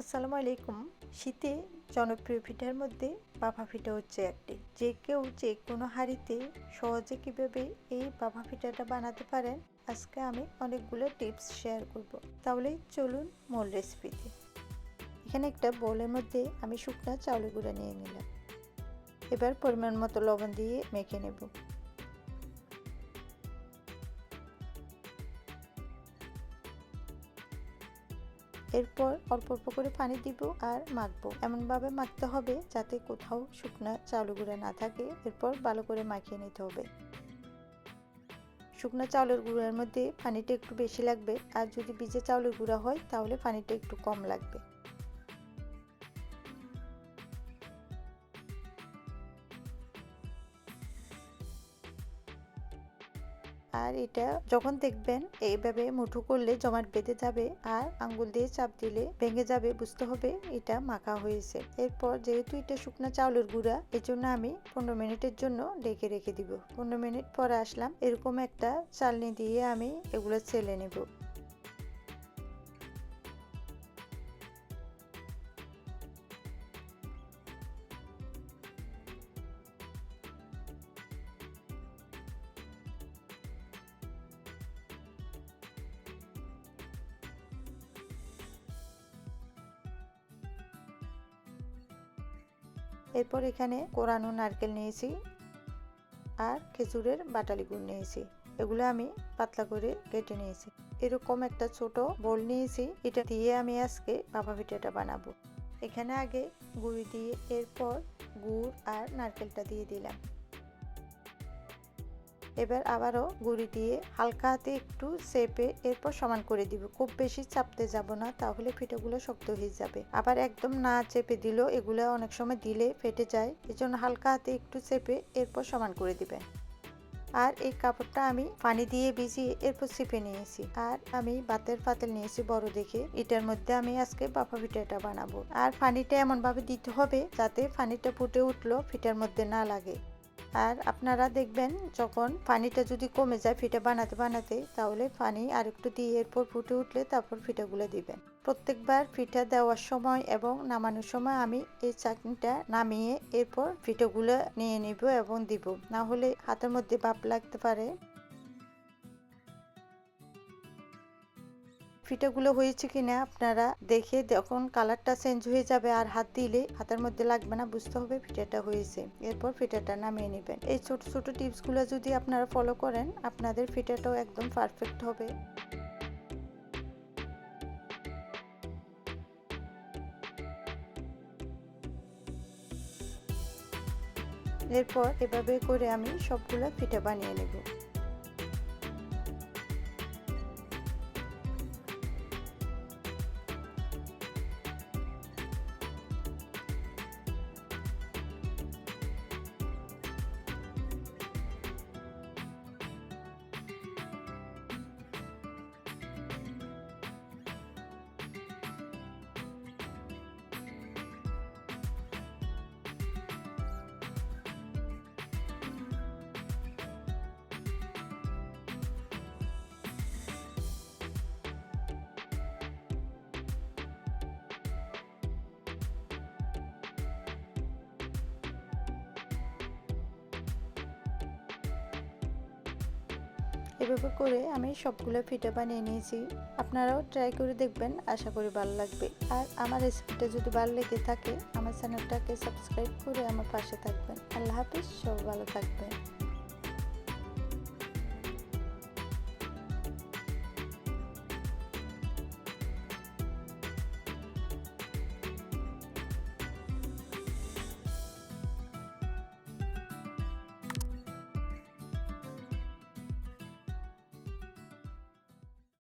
আসসালামু আলাইকুম। শীতে জনপ্রিয় পিঠার মধ্যে ভাপা পিঠা হচ্ছে একটি। যে কেউ যে কোনো হাঁড়িতে সহজে কিভাবে এই ভাপা পিঠাটা বানাতে পারেন আজকে আমি অনেকগুলো টিপস শেয়ার করব। তাহলে চলুন মূল রেসিপিতে। এখানে একটা বোলের মধ্যে আমি শুকনো চাউলের গুঁড়া নিয়ে নিলাম। এবার পরিমাণ মতো লবণ দিয়ে মেখে নেব। এরপর অল্প অল্প করে পানি দিব আর মাখবো। এমনভাবে মাখতে হবে যাতে কোথাও শুকনো চাউলের গুঁড়া না থাকে। এরপর ভালো করে মাখিয়ে নিতে হবে। শুকনো চাউলের গুঁড়ার মধ্যে পানিটা একটু বেশি লাগবে, আর যদি ভিজে চাউলের গুঁড়া হয় তাহলে পানিটা একটু কম লাগবে। আর এটা যখন দেখবেন এইভাবে মুঠো করলে জমাট বেঁধে যাবে আর আঙ্গুল দিয়ে চাপ দিলে ভেঙে যাবে, বুঝতে হবে এটা মাখা হয়েছে। এরপর যেহেতু এটা শুকনো চাউলের গুঁড়া, এই জন্য আমি 15 মিনিটের জন্য ঢেকে রেখে দিব। 15 মিনিট পরে আসলাম, এরকম একটা চালনি দিয়ে আমি এগুলো ছেলে নেব। এরপর এখানে কোরানো নারকেল নিয়েছি আর খেজুরের বাটালি গুড় নিয়েছি। এগুলো আমি পাতলা করে কেটে নিয়েছি। এরকম একটা ছোট বোল নিয়েছি, এটা দিয়ে আমি আজকে ভাপা পিঠাটা বানাবো। এখানে আগে গুঁড়ি দিয়ে এরপর গুড় আর নারকেলটা দিয়ে দিলাম। এবার আবারও গুঁড়ি দিয়ে হালকা হাতে একটু চেপে এরপর সমান করে দিব। খুব বেশি চাপতে যাব না, তাহলে পিঠাগুলো শক্ত হয়ে যাবে। আবার একদম না চেপে দিলেও এগুলো অনেক সময় দিলে ফেটে যায়, এজন্য হালকা হাতে একটু চেপে এরপর সমান করে দিবেন। আর এই কাপড়টা আমি পানি দিয়ে ভিজিয়ে এরপর চিপে নিয়েছি। আর আমি ভাতের পাতিল নিয়েছি বড় দেখে, এটার মধ্যে আমি আজকে ভাপা পিঠাটা বানাবো। আর পানিটা এমন ভাবে দিতে হবে যাতে পানিটা ফুটে উঠলো পিঠার মধ্যে না লাগে। আর আপনারা দেখবেন যখন পানিটা যদি কমে যায় পিঠা বানাতে বানাতে, তাহলে পানি আর একটু দিয়ে এরপর ফুটে উঠলে তারপর পিঠাগুলো দিবেন। প্রত্যেকবার পিঠা দেওয়ার সময় এবং নামানোর সময় আমি এই চাটনিটা নামিয়ে এরপর পিঠাগুলো নিয়ে নিব এবং দিব, না হলে হাতের মধ্যে ভাপ লাগতে পারে। পিঠাগুলো হয়েছে কিনা আপনারা দেখে যখন কালারটা চেঞ্জ হয়ে যাবে আর হাত দিলে হাতের মধ্যে লাগবে না, বুঝতে হবে পিঠাটা হয়েছে। এরপর পিঠাটা নামিয়ে নেবেন। এই ছোট ছোট টিপসগুলো যদি আপনারা ফলো করেন আপনাদের পিঠাটাও একদম পারফেক্ট হবে। এরপর এভাবে করে আমি সবগুলো পিঠা বানিয়ে নেব। এভাবে করে আমি সবগুলো পিঠা বানিয়ে নিয়েছি। আপনারাও ট্রাই করে দেখবেন, আশা করি ভালো লাগবে। আর আমার রেসিপিটা যদি ভালো লেগে থাকে আমার চ্যানেলটাকে সাবস্ক্রাইব করে আমার পাশে থাকবেন। আল্লাহ হাফিজ, সব ভালো থাকবেন।